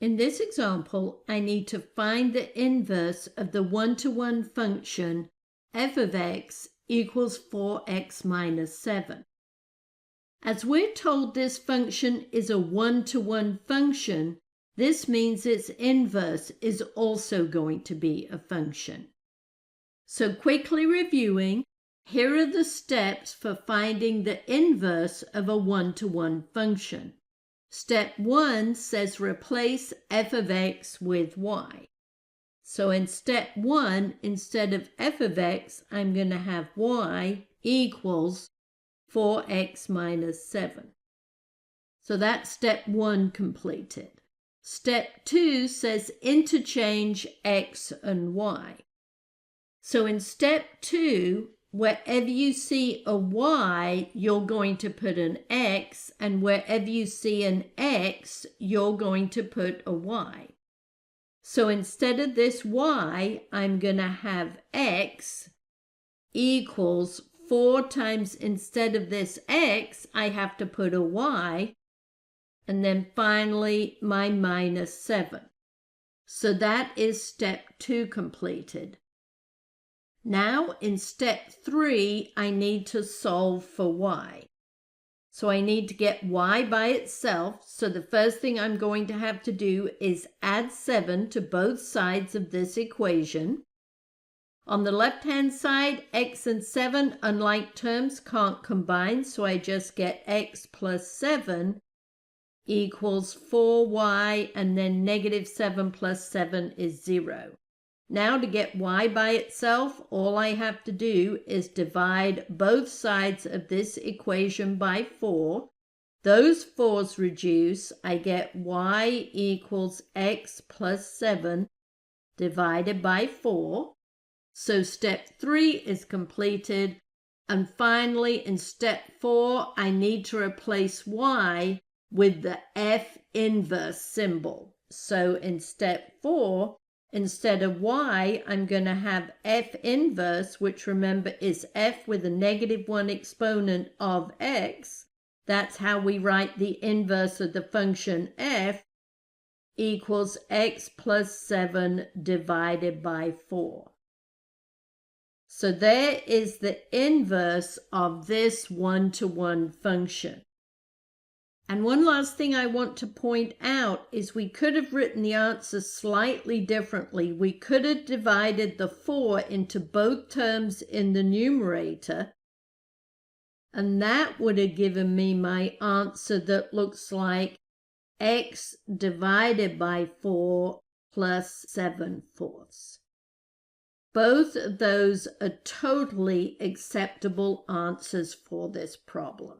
In this example, I need to find the inverse of the one-to-one function f of x equals 4x minus 7. As we're told this function is a one-to-one function, this means its inverse is also going to be a function. So quickly reviewing, here are the steps for finding the inverse of a one-to-one function. Step 1 says replace f of x with y. So in step 1, instead of f of x, I'm going to have y equals 4x minus 7. So that's step 1 completed. Step 2 says interchange x and y. So in step 2, wherever you see a y, you're going to put an x, and wherever you see an x, you're going to put a y. So instead of this y, I'm going to have x equals 4 times, instead of this x, I have to put a y, and then finally my minus 7. So that is step 2 completed. Now in step 3, I need to solve for y. So I need to get y by itself. So the first thing I'm going to have to do is add 7 to both sides of this equation. On the left-hand side, x and 7, unlike terms, can't combine, so I just get x plus 7 equals 4y, and then negative 7 plus 7 is 0. Now to get y by itself, all I have to do is divide both sides of this equation by 4. Those 4's reduce. I get y equals x plus 7 divided by 4. So step 3 is completed. And finally, in step 4, I need to replace y with the f inverse symbol. So in step 4, instead of y, I'm going to have f inverse, which remember is f with a negative 1 exponent of x. That's how we write the inverse of the function f, equals x plus 7 divided by 4. So there is the inverse of this one-to-one function. And one last thing I want to point out is we could have written the answer slightly differently. We could have divided the 4 into both terms in the numerator, and that would have given me my answer that looks like x divided by 4 plus 7/4. Both of those are totally acceptable answers for this problem.